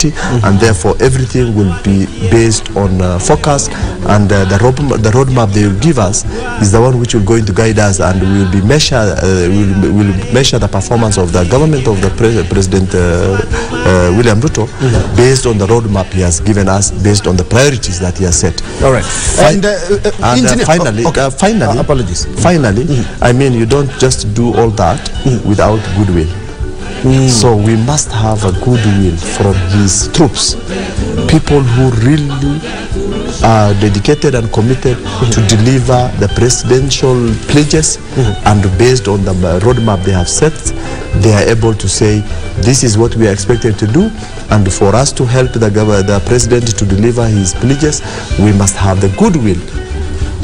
party, and therefore everything will be based on focus, and the roadmap they will give us is the one which will going to guide us, and we will be will measure the performance of the government of the President William Ruto based on the roadmap he has given us, based on the priorities that he has set. All right. Finally, apologies. Finally, I mean, you don't just do all that without goodwill. So we must have a goodwill from his troops, people who really are dedicated and committed to deliver the presidential pledges, and based on the roadmap they have set, they are able to say this is what we are expected to do, and for us to help the president to deliver his pledges, we must have the goodwill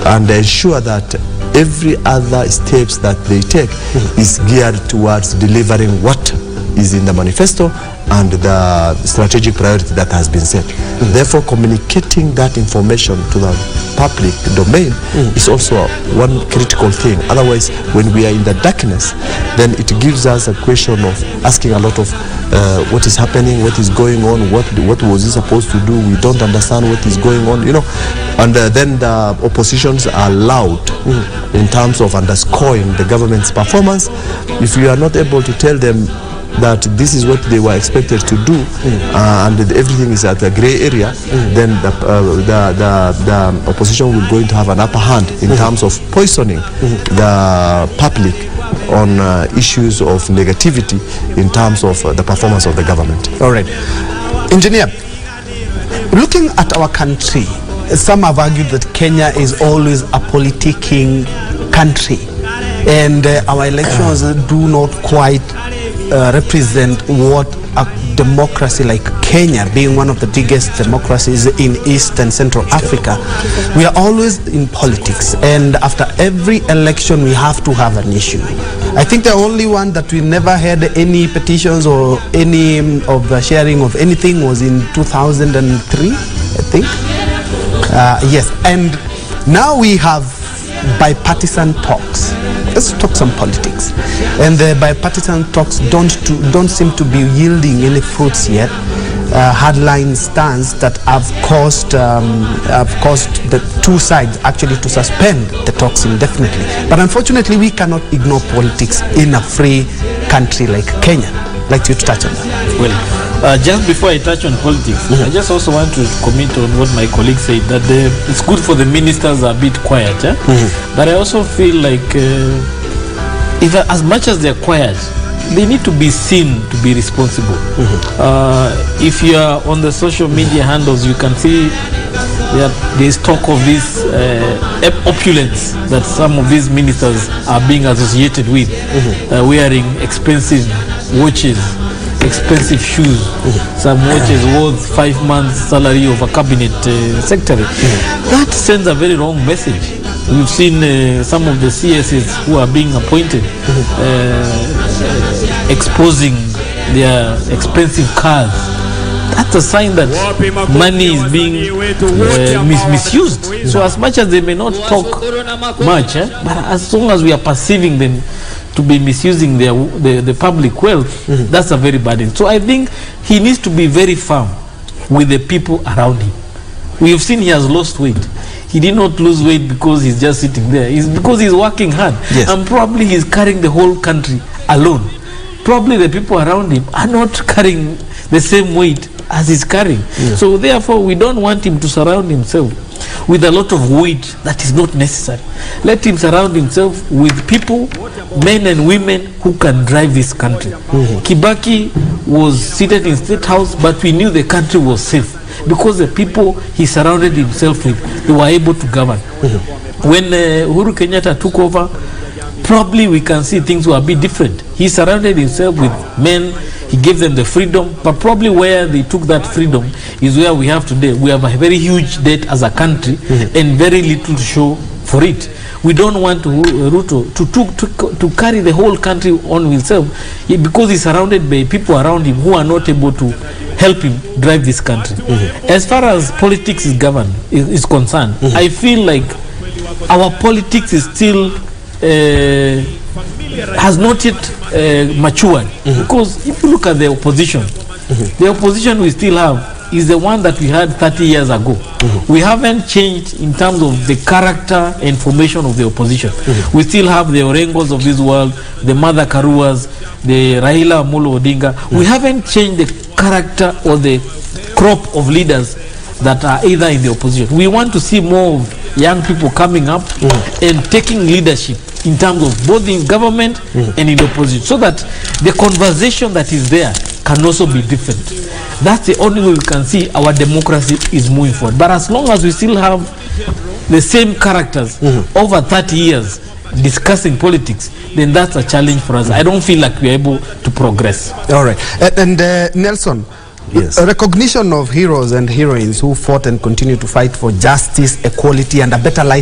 and ensure that every other steps that they take is geared towards delivering what is in the manifesto and the strategic priority that has been set. Therefore, communicating that information to the public domain is also one critical thing. Otherwise, when we are in the darkness, then it gives us a question of asking a lot of what is happening, what is going on, what was he supposed to do, we don't understand what is going on, you know. And then the oppositions are loud in terms of underscoring the government's performance. If you are not able to tell them that this is what they were expected to do, and everything is at a gray area, then the opposition will going to have an upper hand in terms of poisoning the public on issues of negativity in terms of the performance of the government. All right. Engineer, looking at our country, some have argued that Kenya is always a politicking country, and our elections do not quite represent what a democracy like Kenya, being one of the biggest democracies in East and Central Africa, we are always in politics, and after every election we have to have an issue. I think the only one that we never had any petitions or any of the sharing of anything was in 2003, I think. Yes, and now we have bipartisan talks. Let's talk some politics. And the bipartisan talks don't seem to be yielding any fruits yet. Hardline stance that have caused the two sides actually to suspend the talks indefinitely. But unfortunately, we cannot ignore politics in a free country like Kenya. I'd like you to touch on that. Well, just before I touch on politics, I just also want to comment on what my colleague said, that it's good for the ministers are a bit quiet, but I also feel like if as much as they're quiet, they need to be seen to be responsible. If you are on the social media handles, you can see there's talk of this opulence that some of these ministers are being associated with, wearing expensive watches, expensive shoes, some watches worth 5 months salary of a cabinet secretary. That sends a very wrong message. We've seen some of the CSs who are being appointed exposing their expensive cars. That's a sign that money is being misused. So as much as they may not talk much, but as long as we are perceiving them to be misusing the public wealth, that's a very bad thing. So I think he needs to be very firm with the people around him. We have seen he has lost weight. He did not lose weight because he's just sitting there. It's because he's working hard. Yes. And probably he's carrying the whole country alone. Probably the people around him are not carrying the same weight as he's carrying. So therefore, we don't want him to surround himself with a lot of weight that is not necessary. Let him surround himself with people, men and women, who can drive this country. Kibaki was seated in State House, but we knew the country was safe because the people he surrounded himself with, they were able to govern. When Uhuru Kenyatta took over, probably we can see things were a bit different. He surrounded himself with men, he gave them the freedom, but probably where they took that freedom is where we have today. We have a very huge debt as a country and very little to show for it. We don't want Ruto to carry the whole country on himself because he's surrounded by people around him who are not able to help him drive this country. As far as politics is concerned, I feel like our politics is still has not yet matured, because if you look at the opposition, The opposition we still have is the one that we had 30 years ago. We haven't changed in terms of the character and formation of the opposition. We still have the Orengos of this world, the Mother Karuas, the Raila Amolo Odinga. We haven't changed the character or the crop of leaders that are either in the opposition. We want to see more of young people coming up and taking leadership in terms of both in government and in the opposition, so that the conversation that is there can also be different. That's the only way we can see our democracy is moving forward. But as long as we still have the same characters over 30 years discussing politics, then that's a challenge for us. I don't feel like we're able to progress. All right. And Nelson, Yes. a recognition of heroes and heroines who fought and continue to fight for justice, equality, and a better life